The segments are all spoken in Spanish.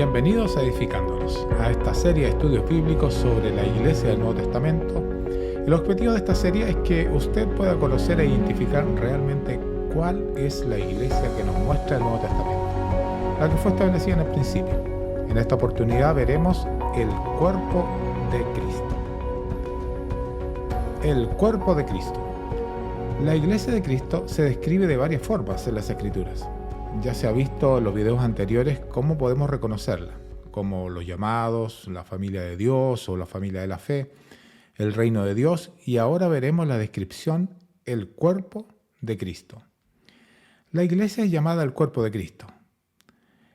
Bienvenidos a Edificándonos, a esta serie de estudios bíblicos sobre la Iglesia del Nuevo Testamento. El objetivo de esta serie es que usted pueda conocer e identificar realmente cuál es la Iglesia que nos muestra el Nuevo Testamento, la que fue establecida en el principio. En esta oportunidad veremos el cuerpo de Cristo. El cuerpo de Cristo. La Iglesia de Cristo se describe de varias formas en las Escrituras. Ya se ha visto en los videos anteriores cómo podemos reconocerla, como los llamados, la familia de Dios o la familia de la fe, el reino de Dios, y ahora veremos la descripción, el cuerpo de Cristo. La Iglesia es llamada el cuerpo de Cristo,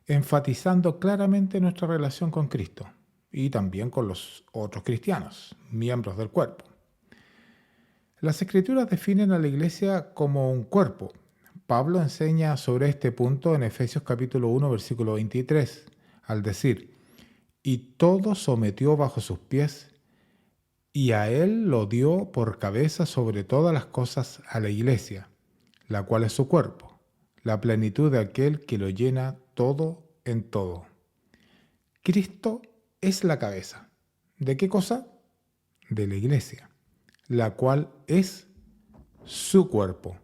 enfatizando claramente nuestra relación con Cristo y también con los otros cristianos, miembros del cuerpo. Las Escrituras definen a la Iglesia como un cuerpo. Pablo enseña sobre este punto en Efesios capítulo 1, versículo 23, al decir: «Y todo sometió bajo sus pies, y a él lo dio por cabeza sobre todas las cosas a la Iglesia, la cual es su cuerpo, la plenitud de aquel que lo llena todo en todo». Cristo es la cabeza. ¿De qué cosa? De la Iglesia, la cual es su cuerpo.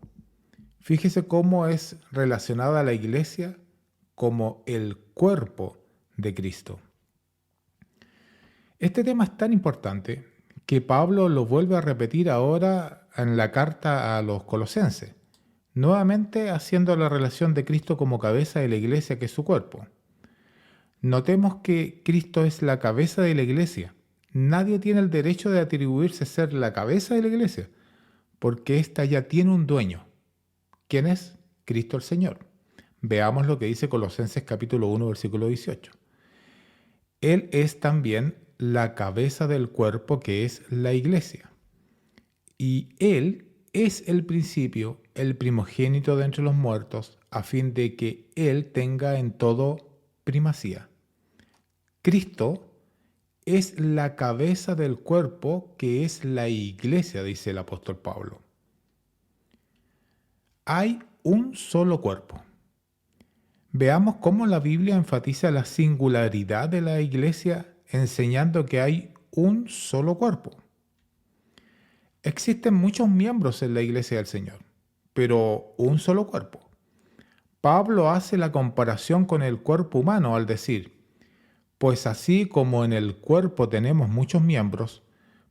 Fíjese cómo es relacionada la Iglesia como el cuerpo de Cristo. Este tema es tan importante que Pablo lo vuelve a repetir ahora en la carta a los Colosenses, nuevamente haciendo la relación de Cristo como cabeza de la Iglesia, que es su cuerpo. Notemos que Cristo es la cabeza de la Iglesia. Nadie tiene el derecho de atribuirse a ser la cabeza de la Iglesia, porque ésta ya tiene un dueño. ¿Quién es? Cristo el Señor. Veamos lo que dice Colosenses capítulo 1, versículo 18. Él es también la cabeza del cuerpo, que es la Iglesia. Y Él es el principio, el primogénito de entre los muertos, a fin de que Él tenga en todo primacía. Cristo es la cabeza del cuerpo, que es la Iglesia, dice el apóstol Pablo. Hay un solo cuerpo. Veamos cómo la Biblia enfatiza la singularidad de la Iglesia, enseñando que hay un solo cuerpo. Existen muchos miembros en la Iglesia del Señor, pero un solo cuerpo. Pablo hace la comparación con el cuerpo humano al decir: «Pues así como en el cuerpo tenemos muchos miembros,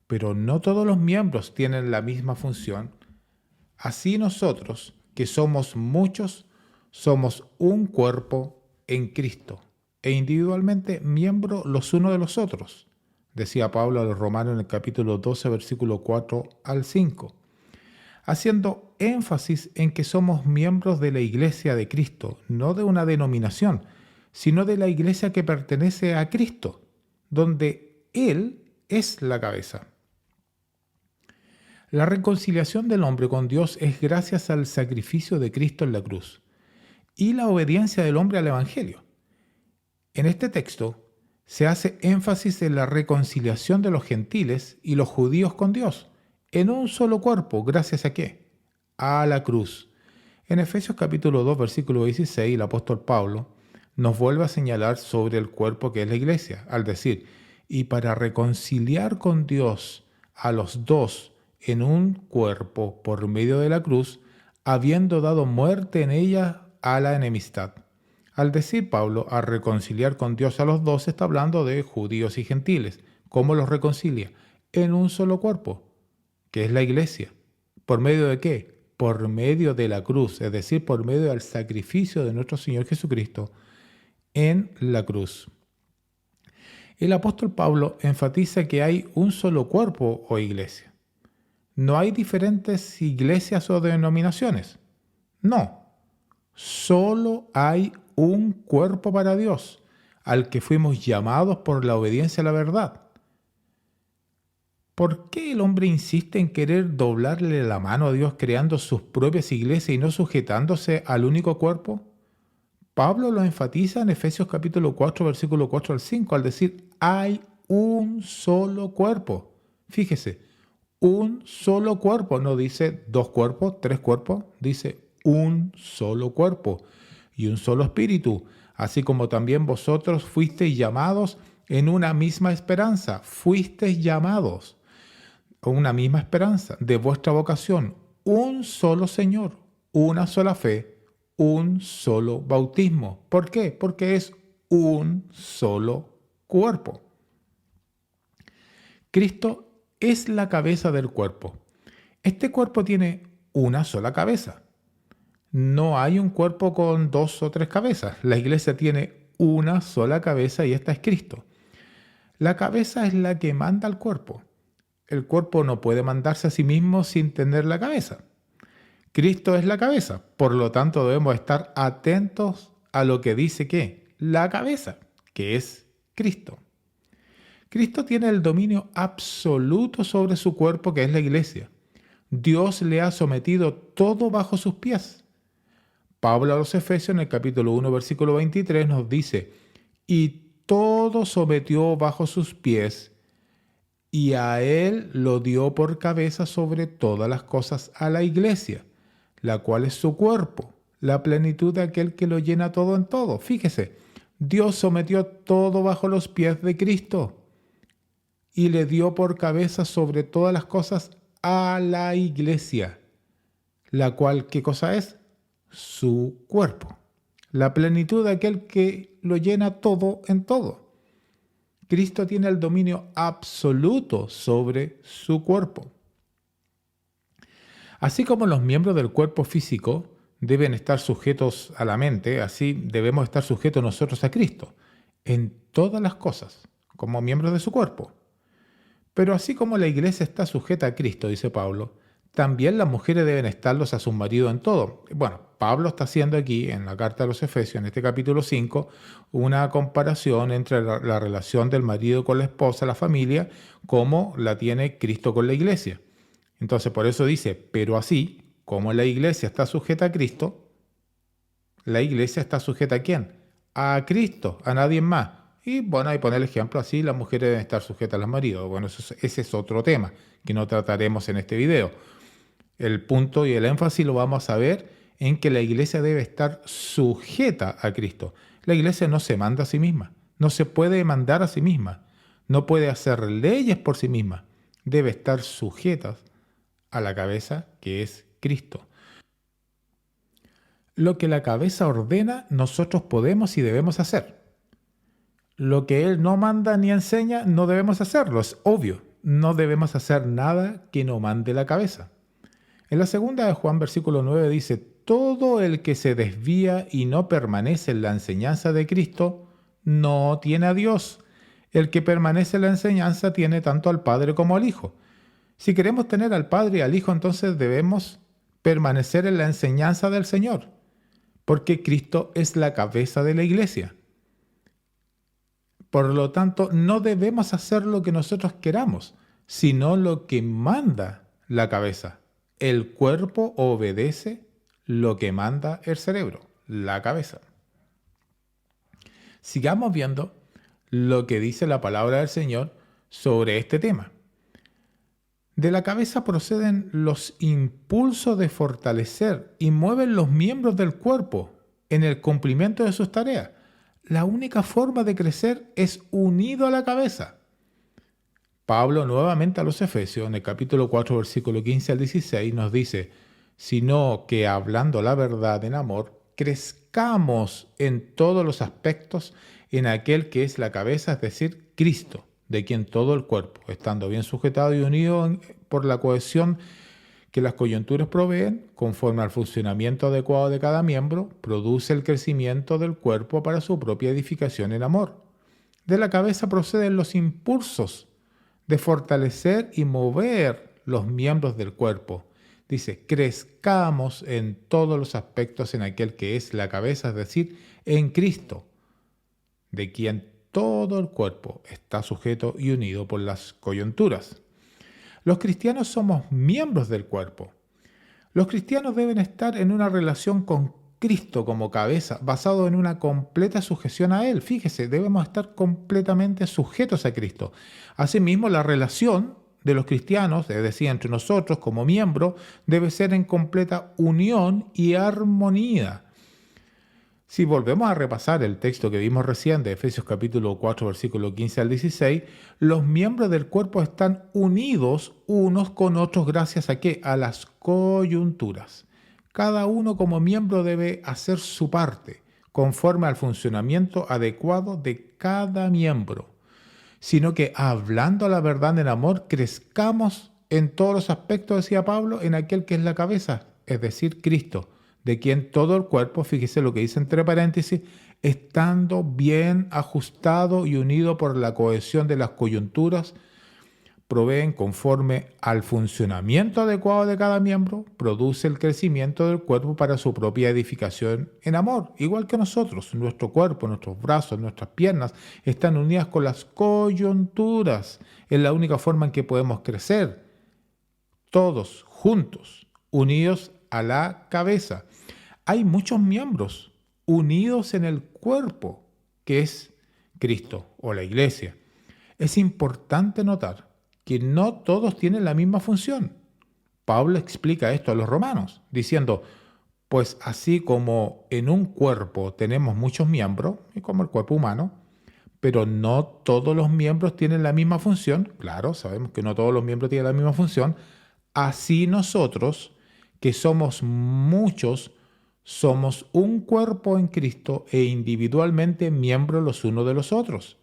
pero no todos los miembros tienen la misma función, así nosotros, que somos muchos, somos un cuerpo en Cristo, e individualmente miembros los unos de los otros», decía Pablo a los Romanos en el capítulo 12, versículo 4 al 5, haciendo énfasis en que somos miembros de la Iglesia de Cristo, no de una denominación, sino de la Iglesia que pertenece a Cristo, donde Él es la cabeza. La reconciliación del hombre con Dios es gracias al sacrificio de Cristo en la cruz y la obediencia del hombre al Evangelio. En este texto se hace énfasis en la reconciliación de los gentiles y los judíos con Dios, en un solo cuerpo, ¿gracias a qué? A la cruz. En Efesios capítulo 2, versículo 16, el apóstol Pablo nos vuelve a señalar sobre el cuerpo que es la Iglesia, al decir: «Y para reconciliar con Dios a los dos en un cuerpo por medio de la cruz, habiendo dado muerte en ella a la enemistad». Al decir Pablo a reconciliar con Dios a los dos, está hablando de judíos y gentiles. ¿Cómo los reconcilia? En un solo cuerpo, que es la Iglesia. ¿Por medio de qué? Por medio de la cruz, es decir, por medio del sacrificio de nuestro Señor Jesucristo en la cruz. El apóstol Pablo enfatiza que hay un solo cuerpo o iglesia. No hay diferentes iglesias o denominaciones. No, solo hay un cuerpo para Dios, al que fuimos llamados por la obediencia a la verdad. ¿Por qué el hombre insiste en querer doblarle la mano a Dios creando sus propias iglesias y no sujetándose al único cuerpo? Pablo lo enfatiza en Efesios capítulo 4, versículo 4 al 5, al decir: «Hay un solo cuerpo». Fíjese, un solo cuerpo, no dice dos cuerpos, tres cuerpos, dice un solo cuerpo y un solo espíritu, así como también vosotros fuisteis llamados en una misma esperanza, fuisteis llamados con una misma esperanza de vuestra vocación, un solo Señor, una sola fe, un solo bautismo. ¿Por qué? Porque es un solo cuerpo. Cristo es la cabeza del cuerpo. Este cuerpo tiene una sola cabeza. No hay un cuerpo con 2 o 3 cabezas. La iglesia tiene una sola cabeza y esta es Cristo. La cabeza es la que manda al cuerpo. El cuerpo no puede mandarse a sí mismo sin tener la cabeza. Cristo es la cabeza, por lo tanto debemos estar atentos a lo que dice que la cabeza, que es Cristo. Cristo tiene el dominio absoluto sobre su cuerpo, que es la iglesia. Dios le ha sometido todo bajo sus pies. Pablo a los Efesios en el capítulo 1, versículo 23 nos dice, y todo sometió bajo sus pies, y a él lo dio por cabeza sobre todas las cosas a la iglesia, la cual es su cuerpo, la plenitud de aquel que lo llena todo en todo. Fíjese, Dios sometió todo bajo los pies de Cristo y le dio por cabeza sobre todas las cosas a la iglesia, la cual, ¿qué cosa es? Su cuerpo, la plenitud de aquel que lo llena todo en todo. Cristo tiene el dominio absoluto sobre su cuerpo. Así como los miembros del cuerpo físico deben estar sujetos a la mente, así debemos estar sujetos nosotros a Cristo, en todas las cosas, como miembros de su cuerpo. Pero así como la iglesia está sujeta a Cristo, dice Pablo, también las mujeres deben estarlos a sus maridos en todo. Bueno, Pablo está haciendo aquí, en la carta a los Efesios, en este capítulo 5, una comparación entre la relación del marido con la esposa, la familia, como la tiene Cristo con la iglesia. Entonces, por eso dice, pero así como la iglesia está sujeta a Cristo, la iglesia está sujeta ¿a quién? A Cristo, a nadie más. Y bueno, ahí pone el ejemplo, así las mujeres deben estar sujetas a los maridos. Bueno, ese es otro tema que no trataremos en este video. El punto y el énfasis lo vamos a ver en que la iglesia debe estar sujeta a Cristo. La iglesia no se manda a sí misma, no se puede mandar a sí misma, no puede hacer leyes por sí misma. Debe estar sujeta a la cabeza, que es Cristo. Lo que la cabeza ordena, nosotros podemos y debemos hacer. Lo que Él no manda ni enseña, no debemos hacerlo, es obvio. No debemos hacer nada que no mande la cabeza. En la segunda de Juan, versículo 9, dice, todo el que se desvía y no permanece en la enseñanza de Cristo, no tiene a Dios. El que permanece en la enseñanza tiene tanto al Padre como al Hijo. Si queremos tener al Padre y al Hijo, entonces debemos permanecer en la enseñanza del Señor, porque Cristo es la cabeza de la iglesia. Por lo tanto, no debemos hacer lo que nosotros queramos, sino lo que manda la cabeza. El cuerpo obedece lo que manda el cerebro, la cabeza. Sigamos viendo lo que dice la palabra del Señor sobre este tema. De la cabeza proceden los impulsos de fortalecer y mueven los miembros del cuerpo en el cumplimiento de sus tareas. La única forma de crecer es unido a la cabeza. Pablo nuevamente a los Efesios, en el capítulo 4, versículo 15 al 16, nos dice, sino que hablando la verdad en amor, crezcamos en todos los aspectos en aquel que es la cabeza, es decir, Cristo, de quien todo el cuerpo, estando bien sujetado y unido por la cohesión que las coyunturas proveen, conforme al funcionamiento adecuado de cada miembro, produce el crecimiento del cuerpo para su propia edificación en amor. De la cabeza proceden los impulsos de fortalecer y mover los miembros del cuerpo. Dice, crezcamos en todos los aspectos en aquel que es la cabeza, es decir, en Cristo, de quien todo el cuerpo está sujeto y unido por las coyunturas. Los cristianos somos miembros del cuerpo. Los cristianos deben estar en una relación con Cristo como cabeza, basado en una completa sujeción a Él. Fíjese, debemos estar completamente sujetos a Cristo. Asimismo, la relación de los cristianos, es decir, entre nosotros como miembros, debe ser en completa unión y armonía. Si volvemos a repasar el texto que vimos recién de Efesios capítulo 4, versículo 15 al 16, los miembros del cuerpo están unidos unos con otros gracias a ¿qué? A las coyunturas. Cada uno como miembro debe hacer su parte, conforme al funcionamiento adecuado de cada miembro, sino que hablando la verdad en amor, crezcamos en todos los aspectos, decía Pablo, en aquel que es la cabeza, es decir, Cristo, de quien todo el cuerpo, fíjese lo que dice entre paréntesis, estando bien ajustado y unido por la cohesión de las coyunturas, proveen conforme al funcionamiento adecuado de cada miembro, produce el crecimiento del cuerpo para su propia edificación en amor, igual que nosotros. Nuestro cuerpo, nuestros brazos, nuestras piernas están unidas con las coyunturas. Es la única forma en que podemos crecer, todos juntos, unidos a la cabeza. Hay muchos miembros unidos en el cuerpo, que es Cristo o la iglesia. Es importante notar que no todos tienen la misma función. Pablo explica esto a los romanos, diciendo, pues así como en un cuerpo tenemos muchos miembros, como el cuerpo humano, pero no todos los miembros tienen la misma función, claro, sabemos que no todos los miembros tienen la misma función, así nosotros, que somos muchos, somos un cuerpo en Cristo e individualmente miembros los unos de los otros.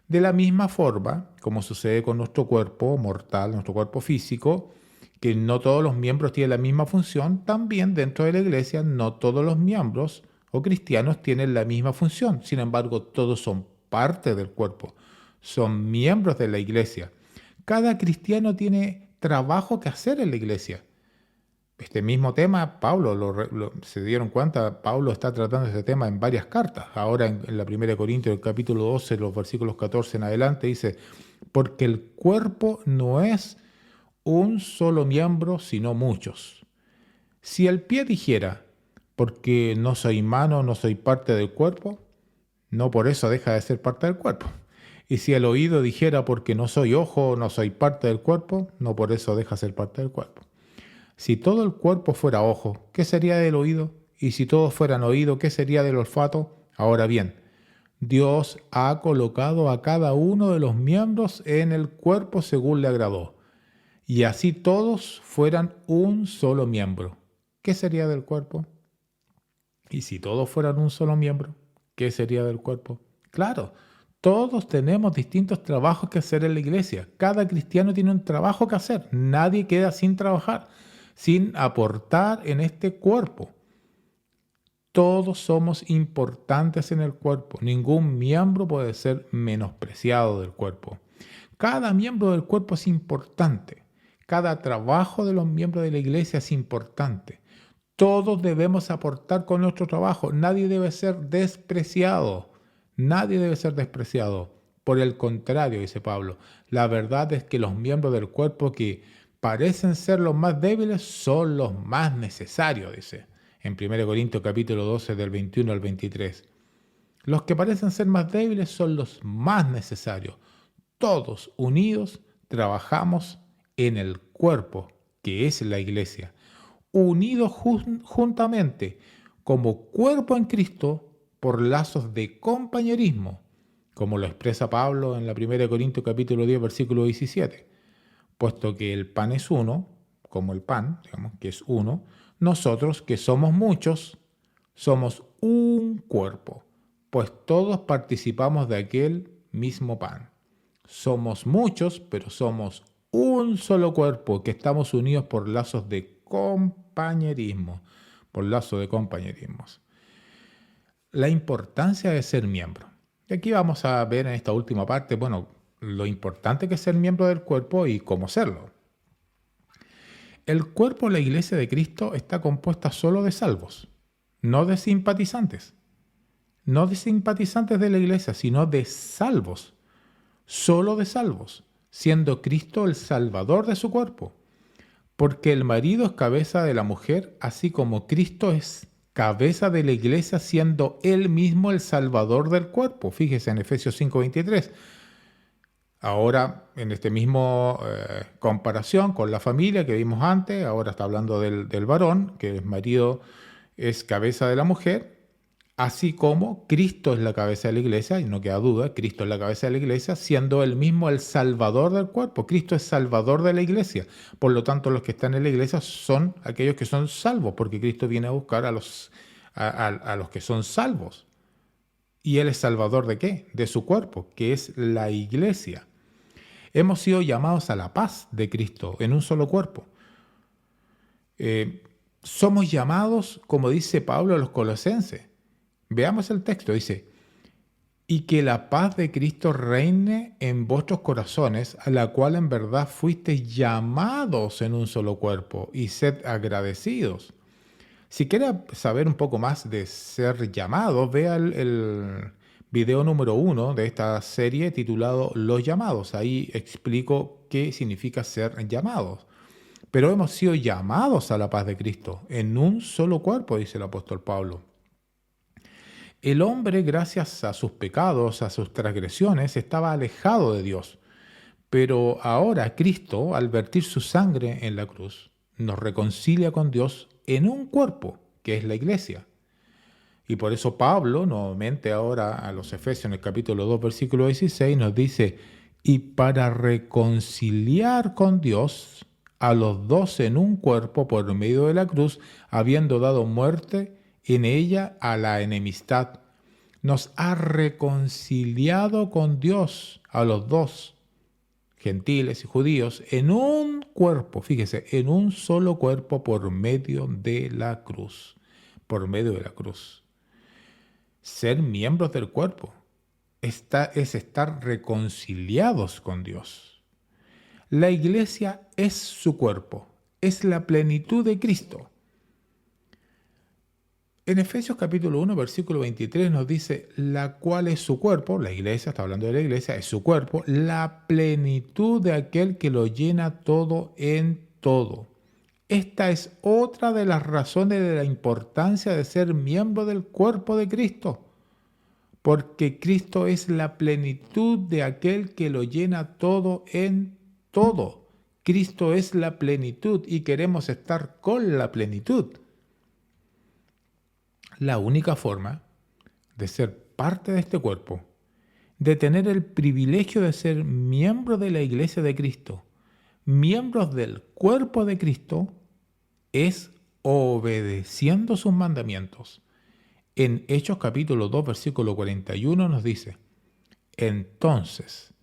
De la misma forma, como sucede con nuestro cuerpo mortal, nuestro cuerpo físico, que no todos los miembros tienen la misma función, también dentro de la iglesia no todos los miembros o cristianos tienen la misma función. Sin embargo, todos son parte del cuerpo, son miembros de la iglesia. Cada cristiano tiene trabajo que hacer en la iglesia. Este mismo tema, Pablo, se dieron cuenta, Pablo está tratando este tema en varias cartas. Ahora en la 1 Corintios, el capítulo 12, los versículos 14 en adelante, dice, porque el cuerpo no es un solo miembro, sino muchos. Si el pie dijera, porque no soy mano, no soy parte del cuerpo, no por eso deja de ser parte del cuerpo. Y si el oído dijera, porque no soy ojo, no soy parte del cuerpo, no por eso deja de ser parte del cuerpo. Si todo el cuerpo fuera ojo, ¿qué sería del oído? Y si todos fueran oído, ¿qué sería del olfato? Ahora bien, Dios ha colocado a cada uno de los miembros en el cuerpo según le agradó. Y así todos fueran un solo miembro. ¿Qué sería del cuerpo? Y si todos fueran un solo miembro, ¿qué sería del cuerpo? Claro, todos tenemos distintos trabajos que hacer en la iglesia. Cada cristiano tiene un trabajo que hacer. Nadie queda sin trabajar, sin aportar en este cuerpo. Todos somos importantes en el cuerpo. Ningún miembro puede ser menospreciado del cuerpo. Cada miembro del cuerpo es importante. Cada trabajo de los miembros de la iglesia es importante. Todos debemos aportar con nuestro trabajo. Nadie debe ser despreciado. Nadie debe ser despreciado. Por el contrario, dice Pablo, la verdad es que los miembros del cuerpo que parecen ser los más débiles son los más necesarios, dice en 1 Corintios capítulo 12 del 21 al 23. Los que parecen ser más débiles son los más necesarios. Todos unidos trabajamos en el cuerpo, que es la iglesia, unidos juntamente como cuerpo en Cristo por lazos de compañerismo, como lo expresa Pablo en la 1 Corintios capítulo 10, versículo 17. Puesto que el pan es uno, como el pan, digamos, que es uno, nosotros, que somos muchos, somos un cuerpo, pues todos participamos de aquel mismo pan. Somos muchos, pero somos un solo cuerpo, que estamos unidos por lazos de compañerismo, por lazos de compañerismos. La importancia de ser miembro. Y aquí vamos a ver en esta última parte, lo importante que es ser miembro del cuerpo y cómo serlo. El cuerpo, la iglesia de Cristo, está compuesta solo de salvos, no de simpatizantes. No de simpatizantes de la iglesia, sino de salvos. Solo de salvos, siendo Cristo el salvador de su cuerpo. Porque el marido es cabeza de la mujer, así como Cristo es cabeza de la iglesia, siendo él mismo el salvador del cuerpo. Fíjese en Efesios 5:23. Ahora, en este mismo comparación con la familia que vimos antes, ahora está hablando del varón, que el marido es cabeza de la mujer, Así como Cristo es la cabeza de la iglesia, y no queda duda, Cristo es la cabeza de la iglesia, siendo él mismo el salvador del cuerpo. Cristo es salvador de la iglesia. Por lo tanto, los que están en la iglesia son aquellos que son salvos, porque Cristo viene a buscar a los que son salvos. ¿Y él es salvador de qué? De su cuerpo, que es la iglesia. Hemos sido llamados a la paz de Cristo en un solo cuerpo. Somos llamados, como dice Pablo a los Colosenses. Veamos el texto, dice, y que la paz de Cristo reine en vuestros corazones, a la cual en verdad fuisteis llamados en un solo cuerpo, y sed agradecidos. Si quiere saber un poco más de ser llamado, vea el video número 1 de esta serie titulado Los llamados. Ahí explico qué significa ser llamados. Pero hemos sido llamados a la paz de Cristo en un solo cuerpo, dice el apóstol Pablo. El hombre, gracias a sus pecados, a sus transgresiones, estaba alejado de Dios. Pero ahora Cristo, al vertir su sangre en la cruz, nos reconcilia con Dios en un cuerpo, que es la iglesia. Y por eso Pablo, nuevamente ahora a los Efesios en el capítulo 2, versículo 16, nos dice, y para reconciliar con Dios a los dos en un cuerpo por medio de la cruz, habiendo dado muerte en ella a la enemistad. Nos ha reconciliado con Dios a los dos, gentiles y judíos, en un cuerpo, fíjese, en un solo cuerpo por medio de la cruz. Por medio de la cruz. Ser miembros del cuerpo es estar reconciliados con Dios. La iglesia es su cuerpo, es la plenitud de Cristo. En Efesios capítulo 1, versículo 23 nos dice, la cual es su cuerpo, la iglesia, está hablando de la iglesia, es su cuerpo, la plenitud de aquel que lo llena todo en todo. Esta es otra de las razones de la importancia de ser miembro del cuerpo de Cristo, porque Cristo es la plenitud de aquel que lo llena todo en todo. Cristo es la plenitud y queremos estar con la plenitud. La única forma de ser parte de este cuerpo, de tener el privilegio de ser miembro de la iglesia de Cristo, miembros del cuerpo de Cristo, es obedeciendo sus mandamientos. En Hechos capítulo 2, versículo 41 nos dice, entonces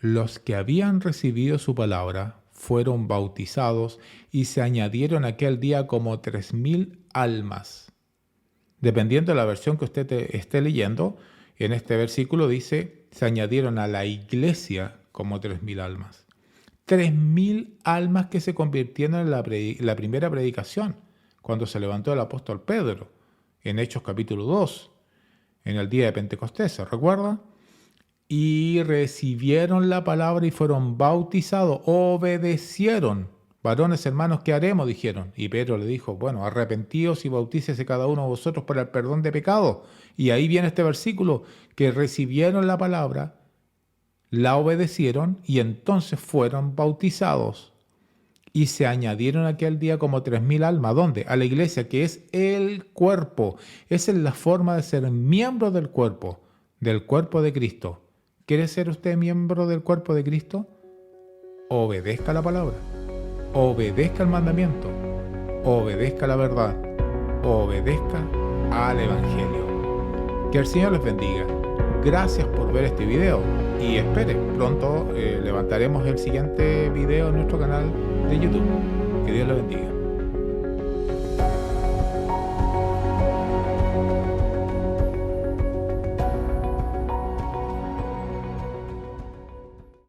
los que habían recibido su palabra fueron bautizados y se añadieron aquel día como 3,000 almas. Dependiendo de la versión que usted esté leyendo, en este versículo dice, se añadieron a la iglesia como 3,000 almas. 3,000 almas que se convirtieron en la primera predicación, cuando se levantó el apóstol Pedro, en Hechos capítulo 2, en el día de Pentecostés, ¿se recuerda? Y recibieron la palabra y fueron bautizados, obedecieron. Varones, hermanos, ¿qué haremos? Dijeron. Y Pedro le dijo, bueno, arrepentíos y bautícese cada uno de vosotros por el perdón de pecados. Y ahí viene este versículo, que recibieron la palabra, la obedecieron y entonces fueron bautizados. Y se añadieron aquel día como 3,000 almas. ¿Dónde? A la iglesia, que es el cuerpo. Esa es la forma de ser miembro del cuerpo de Cristo. ¿Quiere ser usted miembro del cuerpo de Cristo? Obedezca la palabra. Obedezca el mandamiento, obedezca la verdad, obedezca al Evangelio. Que el Señor les bendiga. Gracias por ver este video y espere, pronto levantaremos el siguiente video en nuestro canal de YouTube. Que Dios les bendiga.